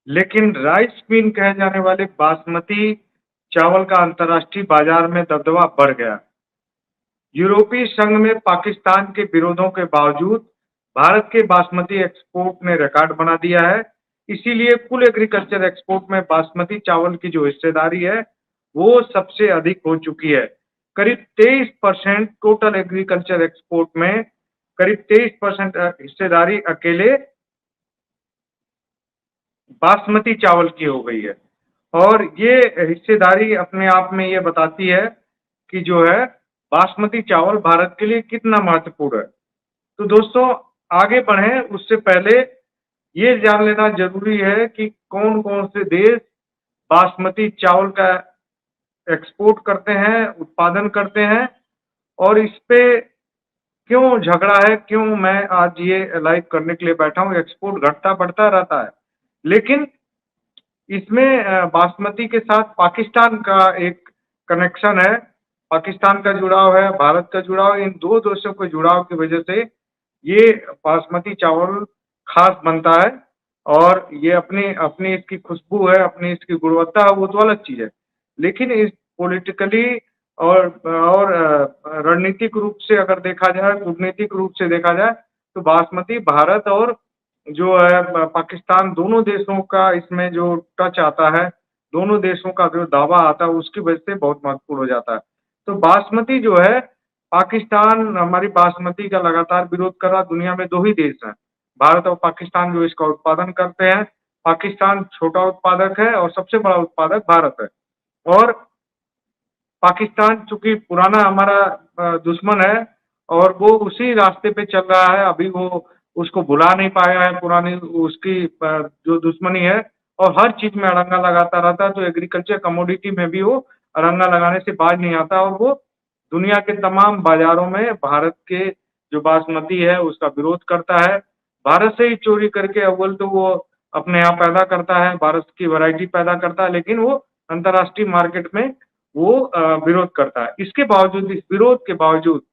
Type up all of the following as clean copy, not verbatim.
लेकिन rice queen कहे जाने वाले बासमती चावल का अंतर्राष्ट्रीय बाजार में दबदबा बढ़ गया। यूरोपीय संघ में पाकिस्तान के विरोधों के बावजूद भारत के बासमती एक्सपोर्ट ने रिकॉर्ड बना दिया है। इसीलिए कुल एग्रीकल्चर एक्सपोर्ट में बासमती चावल की जो हिस्सेदारी है, वो सबसे अधिक हो चुकी है। करीब 23% टोटल एग्रीकल्चर एक्सपोर्ट में करीब 23% हिस्सेदारी अकेले बासमती चावल की हो गई है। और ये हिस्सेदारी अपने आप में ये बताती है कि जो है बासमती चावल भारत के लिए कितना महत्वपूर्ण है। तो दोस्तों, आगे बढ़ें उससे पहले ये जान लेना जरूरी है कि कौन कौन से देश बासमती चावल का एक्सपोर्ट करते हैं, उत्पादन करते हैं, और इस पे क्यों झगड़ा है, क्यों मैं आज ये लाइव करने के लिए बैठा हूँ। एक्सपोर्ट घटता बढ़ता रहता है, लेकिन इसमें बासमती के साथ पाकिस्तान का एक कनेक्शन है। पाकिस्तान का जुड़ाव है, भारत का जुड़ाव, इन दो देशों के जुड़ाव की वजह से ये बासमती चावल खास बनता है। और ये अपनी अपनी इसकी खुशबू है, अपनी इसकी गुणवत्ता है, वो तो अलग चीज़ है। लेकिन इस पॉलिटिकली और रणनीतिक रूप से अगर देखा जाए, कूटनीतिक रूप से देखा जाए, तो बासमती भारत और जो है पाकिस्तान, दोनों देशों का इसमें जो टच आता है, दोनों देशों का जो दावा आता है, उसकी वजह से बहुत महत्वपूर्ण हो जाता है। तो बासमती जो है, पाकिस्तान हमारी बासमती का लगातार विरोध कर रहा। दुनिया में दो ही देश हैं, भारत और पाकिस्तान, जो इसका उत्पादन करते हैं। पाकिस्तान छोटा उत्पादक है और सबसे बड़ा उत्पादक भारत है। और पाकिस्तान चूंकि पुराना हमारा दुश्मन है, और वो उसी रास्ते पे चल रहा है। अभी वो उसको भुला नहीं पाया है, पुरानी उसकी जो दुश्मनी है, और हर चीज में अड़ंगा लगाता रहता है। तो एग्रीकल्चर कमोडिटी में भी वो अड़ंगा लगाने से बाज नहीं आता, और वो दुनिया के तमाम बाजारों में भारत के जो बासमती है उसका विरोध करता है। भारत से ही चोरी करके अव्वल तो वो अपने यहाँ पैदा करता है, भारत की वैरायटी पैदा करता है, लेकिन वो अंतर्राष्ट्रीय मार्केट में वो विरोध करता है। इसके बावजूद, इस विरोध के बावजूद,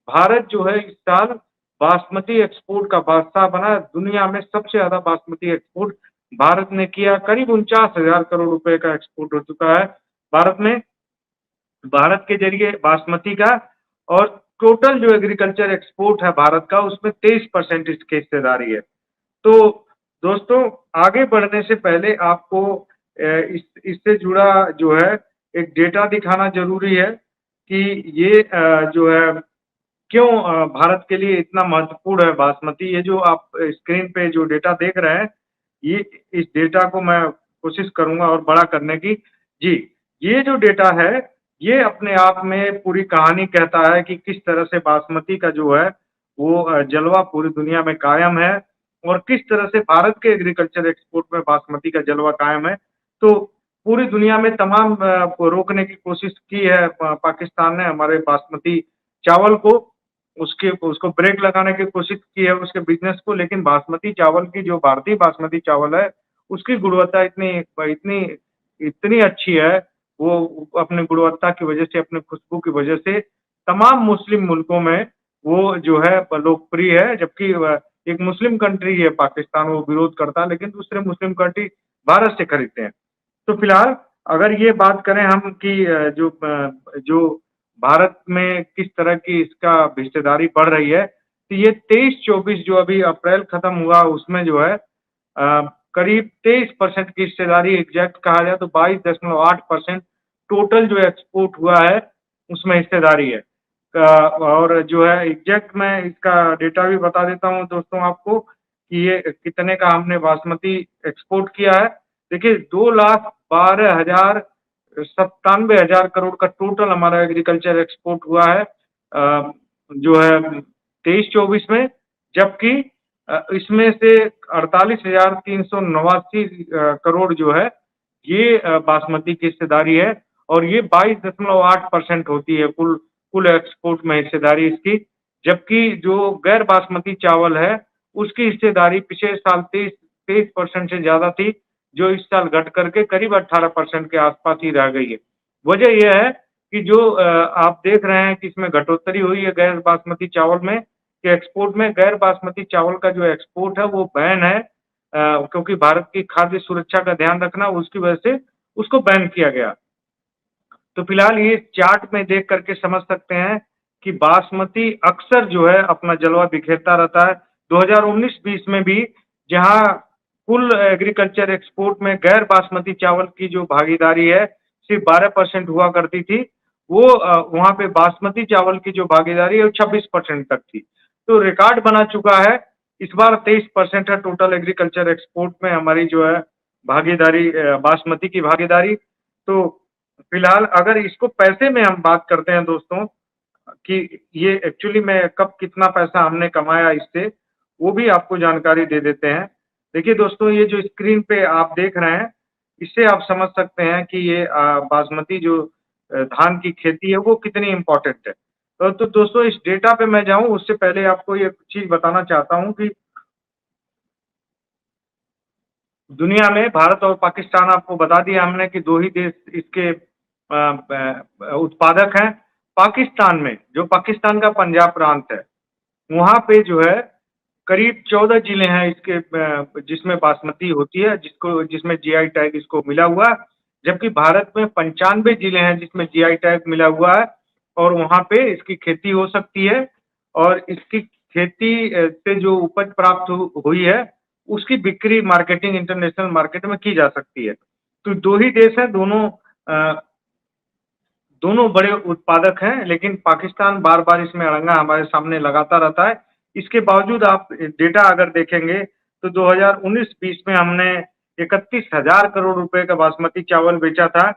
भारत जो है इस साल बासमती एक्सपोर्ट का बादशाह बना। दुनिया में सबसे ज्यादा बासमती एक्सपोर्ट भारत ने किया। करीब 49,000 करोड़ रुपए का एक्सपोर्ट हो चुका है भारत में, भारत के जरिए बासमती का। और टोटल जो एग्रीकल्चर एक्सपोर्ट है भारत का, उसमें 23% इसकी हिस्सेदारी है। तो दोस्तों, आगे बढ़ने से पहले आपको इससे जुड़ा जो है एक डेटा दिखाना जरूरी है कि ये जो है क्यों भारत के लिए इतना महत्वपूर्ण है बासमती। ये जो आप स्क्रीन पे जो डेटा देख रहे हैं, ये इस डेटा को मैं कोशिश करूंगा और बड़ा करने की। जी, ये जो डेटा है, ये अपने आप में पूरी कहानी कहता है कि किस तरह से बासमती का जो है वो जलवा पूरी दुनिया में कायम है, और किस तरह से भारत के एग्रीकल्चर एक्सपोर्ट में बासमती का जलवा कायम है। तो पूरी दुनिया में तमाम रोकने की कोशिश की है पाकिस्तान ने हमारे बासमती चावल को, उसके उसको ब्रेक लगाने की कोशिश की है उसके बिजनेस को। लेकिन बासमती चावल की, जो भारतीय बासमती चावल है, उसकी गुणवत्ता इतनी इतनी इतनी अच्छी है, वो अपनी गुणवत्ता की वजह से, अपनी खुशबू की वजह से तमाम मुस्लिम मुल्कों में वो जो है लोकप्रिय है। जबकि एक मुस्लिम कंट्री है पाकिस्तान, वो विरोध करता है, लेकिन दूसरे मुस्लिम कंट्री भारत से खरीदते हैं। तो फिलहाल अगर ये बात करें हम कि जो भारत में किस तरह की इसका हिस्सेदारी बढ़ रही है, तो ये 23-24 जो अभी अप्रैल खत्म हुआ, उसमें जो है करीब 23% की हिस्सेदारी, एग्जैक्ट कहा जाए तो 22.8% टोटल जो एक्सपोर्ट हुआ है उसमें हिस्सेदारी है। और जो है एग्जैक्ट मैं इसका डेटा भी बता देता हूँ दोस्तों आपको कि ये कितने का हमने बासमती एक्सपोर्ट किया है। देखिए, 2,12,000 97,000 करोड़ का टोटल हमारा एग्रीकल्चर एक्सपोर्ट हुआ है जो है 23-24 में। जबकि इसमें से 48,389 करोड़ जो है ये बासमती की हिस्सेदारी है, और ये 22.8% होती है कुल कुल एक्सपोर्ट में हिस्सेदारी इसकी। जबकि जो गैर बासमती चावल है, उसकी हिस्सेदारी पिछले साल 23% से ज्यादा थी, जो इस साल घट करके करीब 18% के आसपास ही रह गई है। वजह यह है कि जो आप देख रहे हैं कि इसमें घटोत्तरी हुई है गैर बासमती चावल में, कि एक्सपोर्ट में गैर बासमती चावल का जो एक्सपोर्ट है वो बैन है। क्योंकि भारत की खाद्य सुरक्षा का ध्यान रखना, उसकी वजह से उसको बैन किया गया। तो फिलहाल ये चार्ट में देख करके समझ सकते हैं कि बासमती अक्सर जो है अपना जलवा बिखेरता रहता है। 2019-20 में भी जहां कुल एग्रीकल्चर एक्सपोर्ट में गैर बासमती चावल की जो भागीदारी है सिर्फ 12% हुआ करती थी, वो वहां पे बासमती चावल की जो भागीदारी है वो 26% तक थी। तो रिकॉर्ड बना चुका है। इस बार 23% है टोटल एग्रीकल्चर एक्सपोर्ट में हमारी जो है भागीदारी, बासमती की भागीदारी। तो फिलहाल अगर इसको पैसे में हम बात करते हैं दोस्तों कि ये एक्चुअली में कब कितना पैसा हमने कमाया इससे, वो भी आपको जानकारी दे देते हैं। देखिए दोस्तों, ये जो स्क्रीन पे आप देख रहे हैं, इससे आप समझ सकते हैं कि ये बासमती जो धान की खेती है वो कितनी इम्पोर्टेंट है। तो दोस्तों इस डेटा पे मैं जाऊँ उससे पहले आपको ये चीज़ बताना चाहता हूँ कि दुनिया में भारत और पाकिस्तान, आपको बता दिया हमने कि 2 ही देश इसके उत्पादक हैं। पाकिस्तान में, जो पाकिस्तान का पंजाब प्रांत है, वहाँ पे जो है करीब 14 जिले हैं इसके, जिसमें बासमती होती है, जिसमें जीआई टैग इसको मिला हुआ है। जबकि भारत में 95 जिले हैं जिसमें जीआई टैग मिला हुआ है और वहाँ पे इसकी खेती हो सकती है और इसकी खेती से जो उपज प्राप्त हुई है उसकी बिक्री मार्केटिंग इंटरनेशनल मार्केट में की जा सकती है। तो 2 ही देश हैं, दोनों बड़े उत्पादक हैं, लेकिन पाकिस्तान बार-बार इसमें अड़ंगा हमारे सामने लगाता रहता है। इसके बावजूद आप डेटा अगर देखेंगे तो 2019-20 में हमने 31,000 करोड़ रुपए का बासमती चावल बेचा था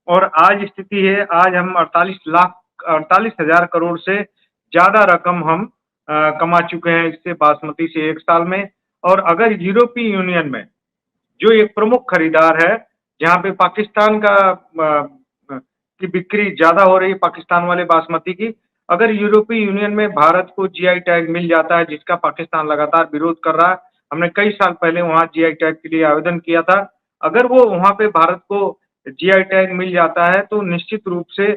और आज स्थिति है, आज हम 48,000 करोड़ से ज़्यादा रकम हम कमा चुके हैं इससे, बासमती से 1 साल में। और अगर यूरोपीय यूनियन में जो एक प्रमुख खरीदार है, जहाँ पे पाकिस्तान का की बिक्री ज़्यादा हो रही है, पाकिस्तान वाले बासमती की। अगर यूरोपीय यूनियन में भारत को जीआई टैग मिल जाता है, जिसका पाकिस्तान लगातार विरोध कर रहा है, हमने कई साल पहले वहाँ जीआई टैग के लिए आवेदन किया था। अगर वो वहाँ पे भारत को जीआई टैग मिल जाता है, तो निश्चित रूप से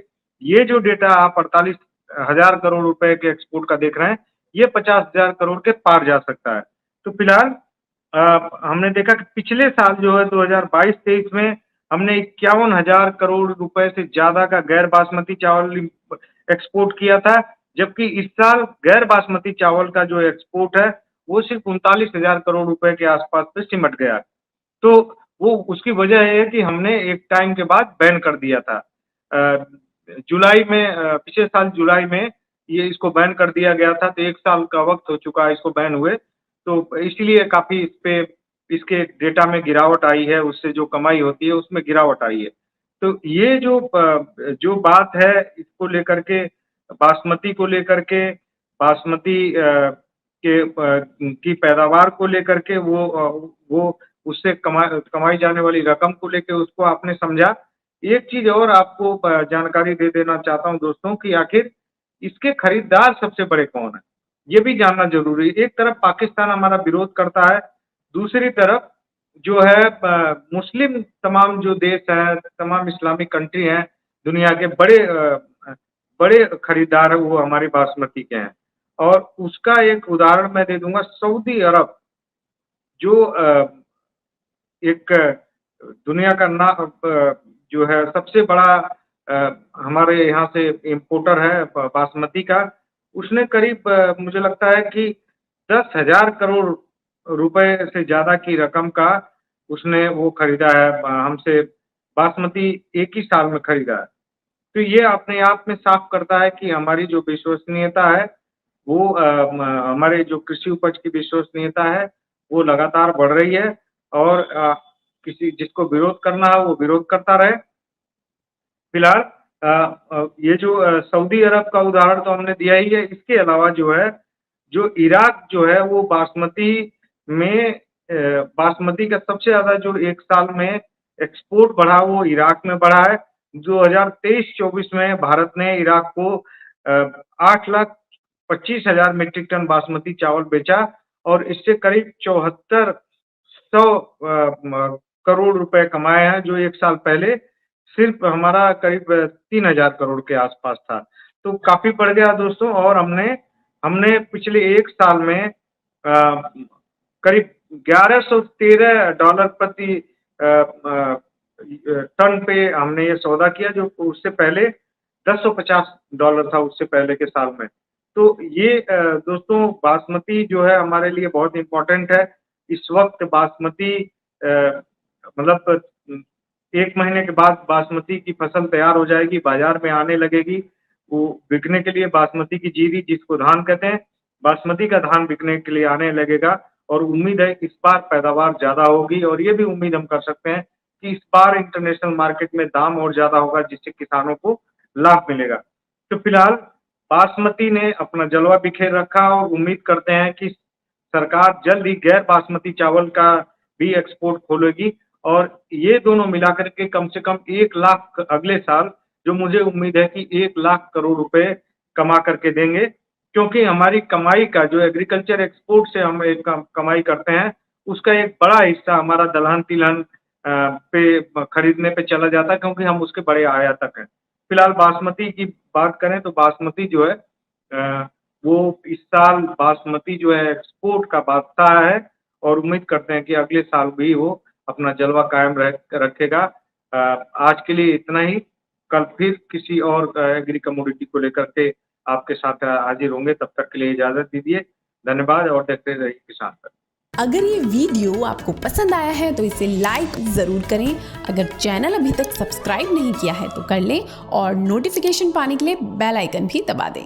ये जो डेटा आप 48,000 करोड़ रुपए के एक्सपोर्ट का देख रहे हैं, ये 50,000 करोड़ के पार जा सकता है। तो फिलहाल हमने देखा कि पिछले साल जो है 2022-23 में हमने 51,000 करोड़ रुपए से ज़्यादा का गैर बासमती चावल एक्सपोर्ट किया था, जबकि इस साल गैर बासमती चावल का जो एक्सपोर्ट है, वो सिर्फ 39,000 करोड़ रुपए के आसपास पे सिमट गया। तो वो उसकी वजह ये है कि हमने एक टाइम के बाद बैन कर दिया था। जुलाई में, पिछले साल जुलाई में ये इसको बैन कर दिया गया था, तो 1 साल का वक़्त हो चुका है इसको बैन हुए। तो इसलिए काफ़ी इस पे, इसके डेटा में गिरावट आई है, उससे जो कमाई होती है उसमें गिरावट आई है। तो ये जो बात है इसको लेकर के, बासमती को लेकर के, बासमती की पैदावार को लेकर के, वो उससे कमाई जाने वाली रकम को लेके उसको आपने समझा। एक चीज़ और आपको जानकारी दे देना चाहता हूँ दोस्तों कि आखिर इसके खरीदार सबसे बड़े कौन हैं? ये भी जानना ज़रूरी है। एक तरफ पाकिस्तान हमारा विरोध करता है, दूसरी तरफ जो है मुस्लिम तमाम जो देश हैं, तमाम इस्लामिक कंट्री हैं, दुनिया के बड़े खरीदार हैं, वो हमारी बासमती के हैं। और उसका एक उदाहरण मैं दे दूँगा, सऊदी अरब जो एक दुनिया का जो है सबसे बड़ा हमारे यहाँ से इम्पोर्टर है बासमती का, उसने करीब मुझे लगता है कि 10,000 करोड़ रुपए से ज़्यादा की रकम का उसने वो खरीदा है, हमसे बासमती एक ही साल में खरीदा है। तो ये अपने आप में साफ करता है कि हमारी जो विश्वसनीयता है, वो हमारे जो कृषि उपज की विश्वसनीयता है, वो लगातार बढ़ रही है और किसी जिसको विरोध करना है, वो विरोध करता रहे। फिलहाल ये जो सऊदी अरब का उदाहरण तो हमने दिया ही है, इसके अलावा जो है, जो इराक जो है वो में बासमती का सबसे ज़्यादा जो 1 साल में एक्सपोर्ट बढ़ा वो इराक में बढ़ा है। 2023-24 में भारत ने इराक को 8,25,000 मीट्रिक टन बासमती चावल बेचा और इससे करीब 7400 करोड़ रुपए कमाए हैं, जो 1 साल पहले सिर्फ हमारा करीब 3,000 करोड़ के आसपास था। तो काफ़ी बढ़ गया दोस्तों और हमने हमने पिछले 1 साल में करीब $1113 प्रति टन पे हमने ये सौदा किया, जो उससे पहले $1050 था उससे पहले के साल में। तो ये दोस्तों बासमती जो है हमारे लिए बहुत इम्पोर्टेंट है। इस वक्त बासमती मतलब 1 महीने के बाद बासमती की फसल तैयार हो जाएगी, बाजार में आने लगेगी। वो बिकने के लिए बासमती की जीरी, जिसको धान कहते हैं, बासमती का धान बिकने के लिए आने लगेगा और उम्मीद है इस बार पैदावार ज़्यादा होगी और ये भी उम्मीद हम कर सकते हैं कि इस बार इंटरनेशनल मार्केट में दाम और ज़्यादा होगा, जिससे किसानों को लाभ मिलेगा। तो फिलहाल बासमती ने अपना जलवा बिखेर रखा और उम्मीद करते हैं कि सरकार जल्द ही गैर बासमती चावल का भी एक्सपोर्ट खोलेगी और ये दोनों मिलाकर के कम से कम 1 लाख अगले साल, जो मुझे उम्मीद है कि 1 लाख करोड़ रुपए कमा करके देंगे, क्योंकि हमारी कमाई का जो एग्रीकल्चर एक्सपोर्ट से हम एक कमाई करते हैं, उसका एक बड़ा हिस्सा हमारा दलहन-तिलहन पे खरीदने पे चला जाता है, क्योंकि हम उसके बड़े आयातक हैं। फिलहाल बासमती की बात करें तो बासमती जो है वो इस साल बासमती जो है एक्सपोर्ट का बादशाह है और उम्मीद करते हैं कि अगले साल भी वो अपना जलवा कायम रखेगा। आज के लिए इतना ही। कल फिर किसी और एग्री कमोडिटी को लेकर के आपके साथ हाजिर होंगे। तब तक के लिए इजाज़त दीजिए। धन्यवाद और देखते रहिए किसान तक। अगर ये वीडियो आपको पसंद आया है तो इसे लाइक ज़रूर करें। अगर चैनल अभी तक सब्सक्राइब नहीं किया है तो कर लें और नोटिफिकेशन पाने के लिए बेल आइकन भी दबा दें।